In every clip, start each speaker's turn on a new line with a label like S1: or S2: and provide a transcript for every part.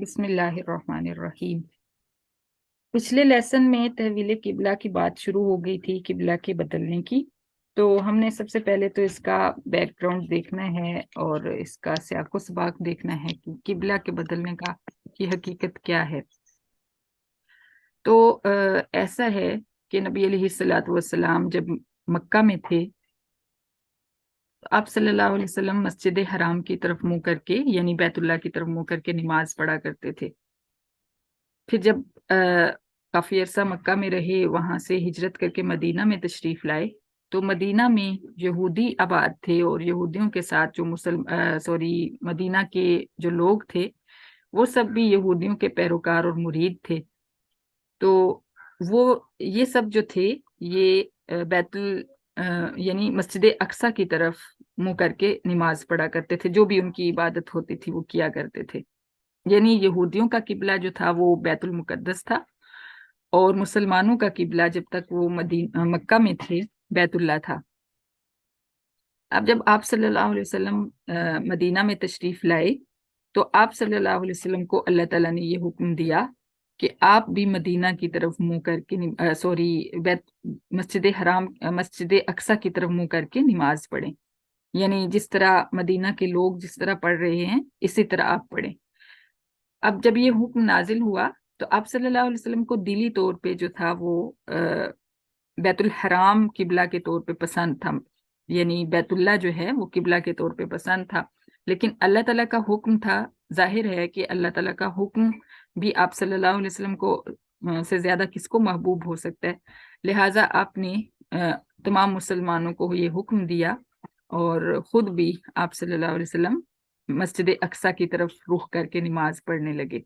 S1: बिस्मिल्लाहिर्रहमानिर्रहीम। पिछले लेसन में तहवील किबला की बात शुरू हो गई थी, किबला के बदलने की। तो हमने सबसे पहले तो इसका बैकग्राउंड देखना है और इसका सियाको सबाक देखना है कि किबला के बदलने का की हकीकत क्या है। तो ऐसा है कि नबी अलैहिस्सलातु वस्सलाम जब मक्का में थे तो आप सल्लल्लाहु अलैहि वसल्लम मस्जिद हराम की तरफ मुंह करके यानी बैतुल्लाह की तरफ मुंह करके नमाज पढ़ा करते थे। फिर जब काफी अरसा मक्का में रहे, वहां से हिजरत करके मदीना में तशरीफ लाए, तो मदीना में यहूदी आबाद थे और यहूदियों के साथ जो मदीना के जो लोग थे वो सब भी यहूदियों के पैरोकार और मुरीद थे। तो वो ये सब जो थे ये यानी मस्जिद अक्सा की तरफ मुंह करके नमाज पढ़ा करते थे। जो भी उनकी इबादत होती थी वो किया करते थे। यानी यहूदियों का किबला जो था वो बैतुल मुकद्दस था और मुसलमानों का किबला जब तक वो मक्का में थे बैतुल्ला था। अब जब आप सल्लल्लाहु अलैहि वसल्लम मदीना में तशरीफ लाए तो आप सल्लल्लाहु अलैहि वसल्लम को अल्लाह ताला ने ये हुक्म दिया कि आप भी मदीना की तरफ मुंह करके बैत मस्जिद हराम मस्जिद अक्सा की तरफ मुंह करके नमाज पढ़ें। यानी जिस तरह मदीना के लोग जिस तरह पढ़ रहे हैं इसी तरह आप पढ़ें। अब जब ये हुक्म नाजिल हुआ तो आप सल्लल्लाहु अलैहि वसल्लम को दिली तौर पे जो था वो बैतुल हराम किबला के तौर पे पसंद था। यानी बैतुल्ला जो है वो किबला के तौर पे पसंद था। लेकिन अल्लाह ताला का हुक्म था, जाहिर है कि अल्लाह ताला का हुक्म भी आप सल्लल्लाहु अलैहि वसल्लम को से ज्यादा किसको महबूब हो सकता है। लिहाजा आपने तमाम मुसलमानों को ये हुक्म दिया और खुद भी आप सल्लल्लाहु अलैहि वसल्लम मस्जिद अक्सा की तरफ रुख करके नमाज पढ़ने लगे।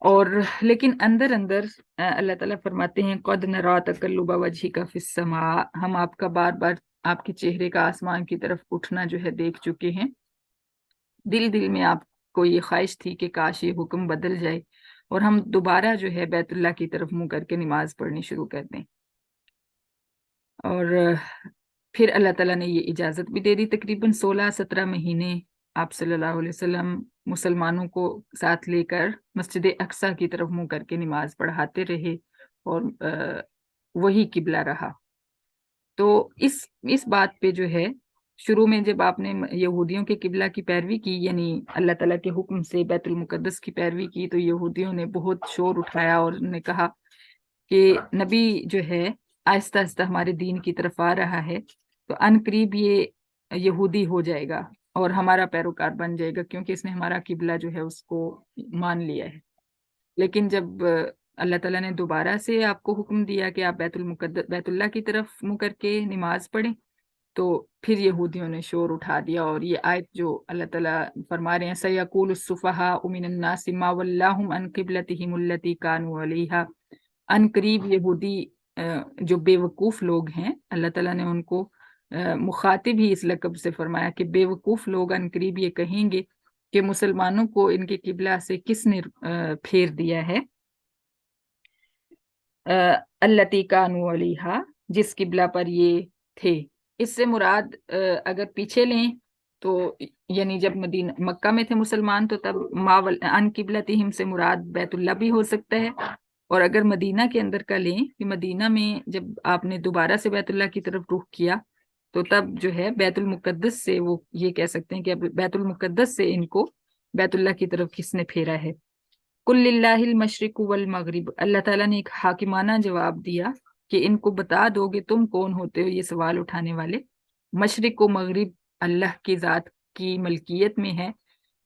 S1: और लेकिन अंदर अंदर अल्लाह ताला फरमाते हैं, कद नरा तकल्लुब वजहिका फिस समा, हम आपका बार बार आपके चेहरे का आसमान की तरफ उठना जो है देख चुके हैं। दिल दिल में आपको ये ख्वाहिश थी कि काश ये हुक्म बदल जाए और हम दोबारा जो है बैतुल्लाह की तरफ मुंह करके नमाज पढ़नी शुरू कर दें। और फिर अल्लाह ताला ने ये इजाज़त भी दे दी। तकरीबन 16-17 महीने आप सल्लल्लाहु अलैहि वसल्लम मुसलमानों को साथ लेकर मस्जिद अक्सा की तरफ मुंह करके नमाज पढ़ाते रहे और वही किबला रहा। तो इस बात पे जो है, शुरू में जब आपने यहूदियों के किबला की पैरवी की यानी अल्लाह ताला के हुक्म से बैतुल मुकद्दस की पैरवी की, तो यहूदियों ने बहुत शोर उठाया और उन्होंने कहा कि नबी जो है आहिस्ता आहिस्ता हमारे दीन की तरफ आ रहा है, तो अनकरीब ये यहूदी हो जाएगा और हमारा पैरोकार बन जाएगा क्योंकि इसने हमारा किबला जो है उसको मान लिया है। लेकिन जब अल्लाह ताला ने दोबारा से आपको हुक्म दिया कि आप बैतुल्लाह की तरफ मुंह करके नमाज पढ़ें, तो फिर यहूदियों ने शोर उठा दिया। और ये आयत जो अल्लाह ताला फरमा रहे हैं, सयक़ूलु सुफ़हा मिनन नासि मा वल्लाहुम अन क़िबलतिहिम अल्लती कानू अलैहा, अन करीब यहूदी जो बेवकूफ लोग हैं, अल्लाह ताला ने उनको मुखातिब ही इस लक़ब से फरमाया कि बेवकूफ लोग अन करीब ये कहेंगे कि मुसलमानों को इनके किबला से किसने फेर दिया है। अल्लती कानू अलैहा, जिस किबला पर ये थे। इससे मुराद अगर पीछे लें तो यानी जब मदीना मक्का में थे मुसलमान तो तब मावल अन किबलतिहिम से मुराद बैतुल्ला भी हो सकता है। और अगर मदीना के अंदर का लें कि मदीना में जब आपने दोबारा से बैतुल्ला की तरफ रुख किया तो तब जो है बैतुल मुकद्दस से वो ये कह सकते हैं कि अब बैतुल मुकद्दस से इनको बैतुल्ला की तरफ किसने फेरा है। कुल लिल्लाहिल मशरिकु वल मगरिब, अल्लाह ताला ने एक हाकिमाना जवाब दिया कि इनको बता दोगे तुम कौन होते हो ये सवाल उठाने वाले। मशरिक व मगरिब अल्लाह की जात की मलकियत में है।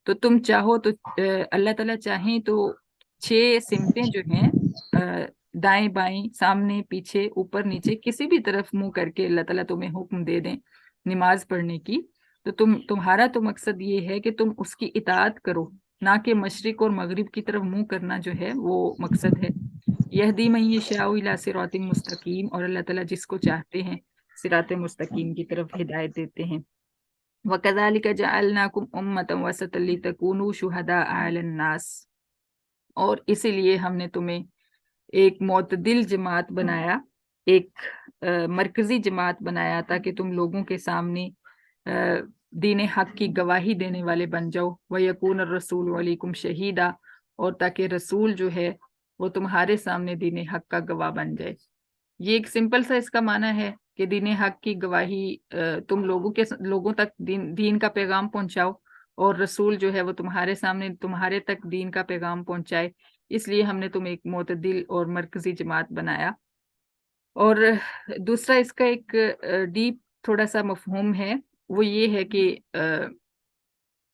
S1: तो तुम चाहो तो अल्लाह ताला चाहें तो 6 सिमतें जो हैं दाएं बाएं सामने पीछे ऊपर नीचे किसी भी तरफ मुंह करके अल्लाह ताला तुम्हें हुक्म दे दें नमाज पढ़ने की, तो तुम्हारा तो मकसद ये है कि तुम उसकी इताअत करो, ना कि मशरिक और मगरिब की तरफ मुंह करना जो है वो मकसद है। यहदी मन यशाउ इला सिरातिन मुस्तकीम, और अल्लाह ताला जिसको चाहते हैं सिरात मुस्तकीम की तरफ हिदायत देते हैं। वकज़ालिक जअलनाकुम उम्मतन वसतन लितकूनू शुहदा अलन नास, और इसीलिए हमने तुम्हें एक मोतदिल जमात बनाया, एक मरकजी जमात बनाया ताकि तुम लोगों के सामने दीन हक की गवाही देने वाले बन जाओ, वयकून रसूल अलैकुम शहीदा, और ताकि रसूल जो है वो तुम्हारे सामने दीन हक का गवाह बन जाए। ये एक सिंपल सा इसका माना है कि दीन हक की गवाही, तुम लोगों तक दीन का पैगाम पहुंचाओ, और रसूल जो है वो तुम्हारे सामने तुम्हारे तक दीन का पैगाम पहुंचाए, इसलिए हमने तुम्हें एक मोतदिल और मरकजी जमात बनाया। और दूसरा इसका एक डीप थोड़ा सा मफहूम है, वो ये है कि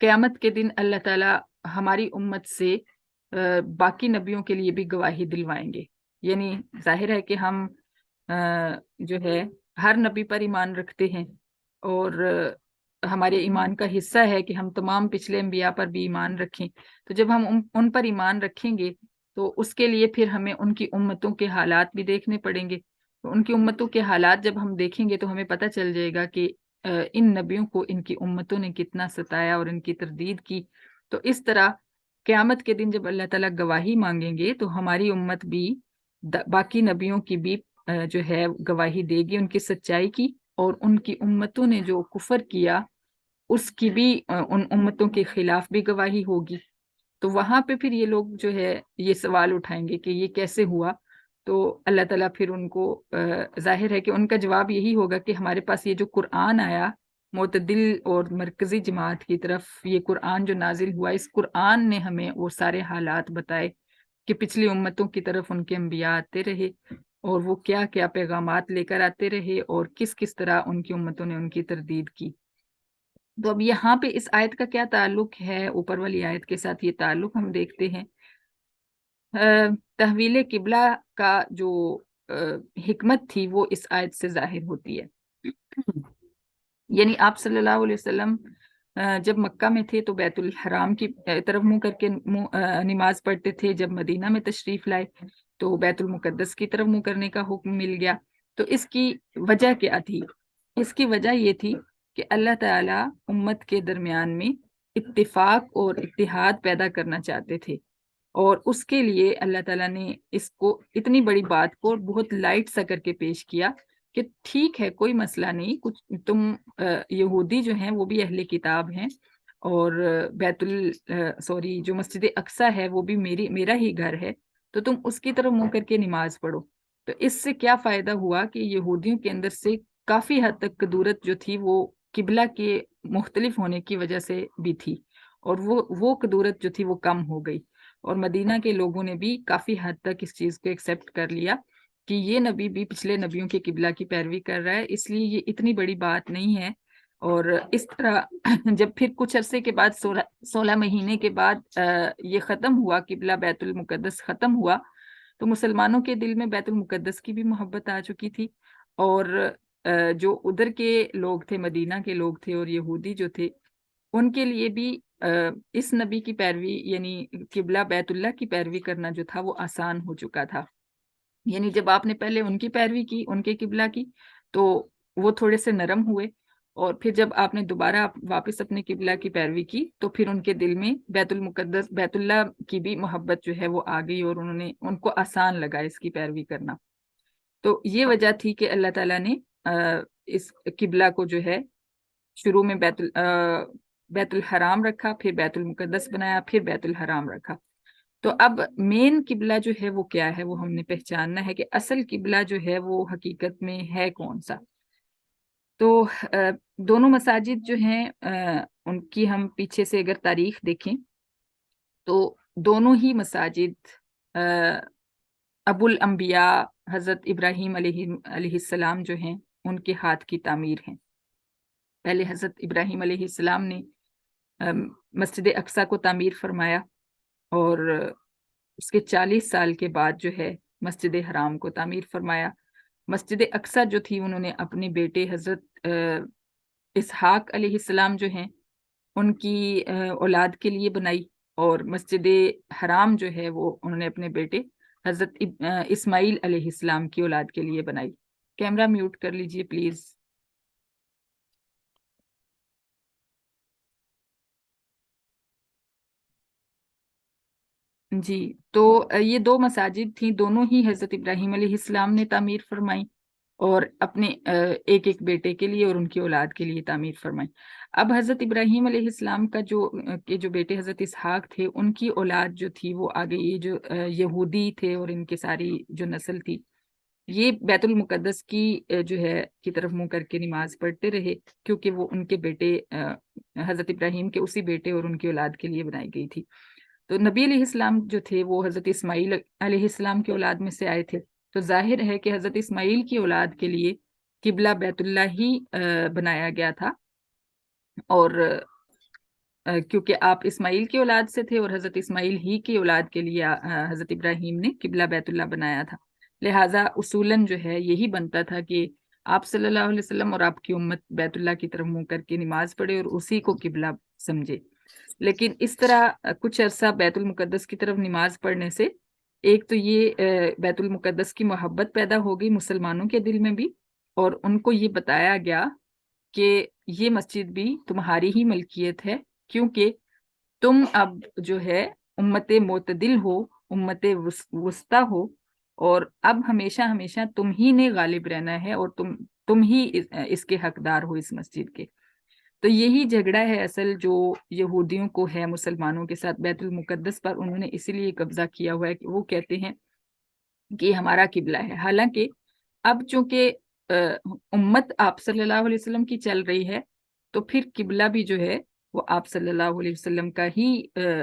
S1: क़यामत के दिन अल्लाह ताला हमारी उम्मत से बाकी नबियों के लिए भी गवाही दिलवाएंगे। यानी जाहिर है कि हम जो है हर नबी पर ईमान रखते हैं, और हमारे ईमान का हिस्सा है कि हम तमाम पिछले अंबिया पर भी ईमान रखें। तो जब हम उन पर ईमान रखेंगे तो उसके लिए फिर हमें उनकी उम्मतों के हालात भी देखने पड़ेंगे। तो उनकी उम्मतों के हालात जब हम देखेंगे तो हमें पता चल जाएगा कि इन नबियों को इनकी उम्मतों ने कितना सताया और इनकी तरदीद की। तो इस तरह क़यामत के दिन जब अल्लाह ताला गवाही मांगेंगे तो हमारी उम्मत भी बाकी नबियों की भी जो है गवाही देगी उनकी सच्चाई की, और उनकी उम्मतों ने जो कुफर किया उसकी भी उन उम्मतों के खिलाफ भी गवाही होगी। तो वहां पे फिर ये लोग जो है ये सवाल उठाएंगे कि ये कैसे हुआ। तो अल्लाह ताला फिर उनको जाहिर है कि उनका जवाब यही होगा कि हमारे पास ये जो कुरान आया मोतदिल और मरकजी जमात की तरफ, ये कुरान जो नाजिल हुआ, इस कुरान ने हमें वो सारे हालात बताए कि पिछली उम्मतों की तरफ उनके अंबिया आते रहे और वो क्या क्या पैगामात लेकर आते रहे और किस किस तरह उनकी उम्मतों ने उनकी तरदीद की। तो अब यहाँ पे इस आयत का क्या ताल्लुक है ऊपर वाली आयत के साथ, ये ताल्लुक हम देखते हैं। तहवील किबला का जो हिकमत थी वो इस आयत से जाहिर होती है। यानी आप सल्लल्लाहु अलैहि वसल्लम जब मक्का में थे तो बैतुल हराम की तरफ मुंह करके नमाज पढ़ते थे। जब मदीना में तशरीफ लाए तो बैतुल मुकद्दस की तरफ मुंह करने का हुक्म मिल गया। तो इसकी वजह क्या थी? इसकी वजह ये थी कि अल्लाह ताला उम्मत के दरमियान में इत्तिफाक और इत्तिहाद पैदा करना चाहते थे, और उसके लिए अल्लाह ताला ने इसको इतनी बड़ी बात को बहुत लाइट सा करके पेश किया कि ठीक है, कोई मसला नहीं, कुछ तुम यहूदी जो हैं वो भी अहले किताब हैं, और जो मस्जिद अक्सा है वो भी मेरा ही घर है, तो तुम उसकी तरफ मुंह करके नमाज पढ़ो। तो इससे क्या फायदा हुआ कि यहूदियों के अंदर से काफी हद तक कदूरत जो थी वो किबला के मुख्तलिफ होने की वजह से भी थी, और वो कदूरत जो थी वो कम हो गई। और मदीना के लोगों ने भी काफी हद तक इस चीज को एक्सेप्ट कर लिया कि ये नबी भी पिछले नबियों के किबला की पैरवी कर रहा है, इसलिए ये इतनी बड़ी बात नहीं है। और इस तरह जब फिर कुछ अरसे के बाद 16 महीने के बाद ये खत्म हुआ, किबला बैतुल मुकद्दस खत्म हुआ, तो मुसलमानों के दिल में बैतुल मुकद्दस की भी मोहब्बत आ चुकी थी। और जो उधर के लोग थे, मदीना के लोग थे और यहूदी जो थे, उनके लिए भी इस नबी की पैरवी यानी किबला बैतुल्लाह की पैरवी करना जो था वो आसान हो चुका था। यानी जब आपने पहले उनकी पैरवी की, उनके किबला की, तो वो थोड़े से नरम हुए, और फिर जब आपने दोबारा वापस अपने किबला की पैरवी की तो फिर उनके दिल में बैतुल मुकद्दस बैतुल्लाह की भी मोहब्बत जो है वो आ गई, और उनको आसान लगा इसकी पैरवी करना। तो ये वजह थी कि अल्लाह ताला ने इस किबला को जो है शुरू में बैतुल हराम रखा, फिर बैतुल मुकद्दस बनाया, फिर बैतुल हराम रखा। तो अब मेन किबला जो है वो क्या है, वो हमने पहचानना है कि असल किबला जो है वो हकीकत में है कौन सा। तो दोनों मसाजिद जो हैं उनकी हम पीछे से अगर तारीख देखें तो दोनों ही मसाजिद अबुल अंबिया हजरत इब्राहीम अलैहिस्सलाम जो हैं उनके हाथ की तामीर हैं। पहले हजरत इब्राहीम अलैहिस्सलाम ने मस्जिद अक्सा को तामीर फरमाया, और उसके 40 साल के बाद जो है मस्जिद हराम को तामीर फरमाया। मस्जिद अक्सा जो थी उन्होंने अपने बेटे हजरत इसहाक अलैहिस्सलाम जो हैं उनकी औलाद के लिए बनाई, और मस्जिद हराम जो है वो उन्होंने अपने बेटे हजरत इस्माइल अलैहिस्सलाम की औलाद के लिए बनाई। कैमरा म्यूट कर लीजिए प्लीज। जी, तो ये दो मसाजिद थी, दोनों ही हजरत इब्राहीम अलैहिस्सलाम ने तामीर फरमाई, اور اپنے ایک ایک بیٹے کے لیے اور ان کی اولاد کے لیے تعمیر فرمائی۔ اب حضرت ابراہیم علیہ السلام کا جو بیٹے حضرت اسحاق تھے، ان کی اولاد جو تھی وہ آگے یہ جو یہودی تھے اور ان کی ساری جو نسل تھی، یہ بیت المقدس جو ہے کی طرف منہ کر کے نماز پڑھتے رہے، کیونکہ وہ ان کے بیٹے حضرت ابراہیم کے اسی بیٹے اور ان کی اولاد کے لیے بنائی گئی تھی۔ تو نبی علیہ السلام جو تھے وہ حضرت اسماعیل علیہ السلام کی اولاد میں سے آئے تھے، تو ظاہر ہے کہ حضرت اسماعیل کی اولاد کے لیے قبلہ بیت اللہ ہی بنایا گیا تھا، اور کیونکہ آپ اسماعیل کی اولاد سے تھے اور حضرت اسماعیل ہی کی اولاد کے لیے حضرت ابراہیم نے قبلہ بیت اللہ بنایا تھا، لہٰذا اصولاً جو ہے یہی بنتا تھا کہ آپ صلی اللہ علیہ وسلم اور آپ کی امت بیت اللہ کی طرف منہ کر کے نماز پڑھے اور اسی کو قبلہ سمجھے۔ لیکن اس طرح کچھ عرصہ بیت المقدس کی طرف نماز پڑھنے سے ایک تو یہ بیت المقدس کی محبت پیدا ہو گئی مسلمانوں کے دل میں بھی، اور ان کو یہ بتایا گیا کہ یہ مسجد بھی تمہاری ہی ملکیت ہے، کیونکہ تم اب جو ہے امت معتدل ہو، امت وسطی ہو، اور اب ہمیشہ ہمیشہ تم ہی نے غالب رہنا ہے، اور تم ہی اس کے حقدار ہو اس مسجد کے۔ تو یہی جھگڑا ہے اصل جو یہودیوں کو ہے مسلمانوں کے ساتھ بیت المقدس پر، انہوں نے اسی لیے قبضہ کیا ہوا ہے کہ وہ کہتے ہیں کہ یہ ہمارا قبلہ ہے، حالانکہ اب چونکہ امت آپ صلی اللہ علیہ وسلم کی چل رہی ہے، تو پھر قبلہ بھی جو ہے وہ آپ صلی اللہ علیہ وسلم کا ہی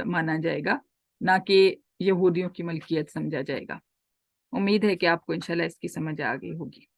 S1: مانا جائے گا، نہ کہ یہودیوں کی ملکیت سمجھا جائے گا۔ امید ہے کہ آپ کو انشاءاللہ اس کی سمجھ آ گئی ہوگی۔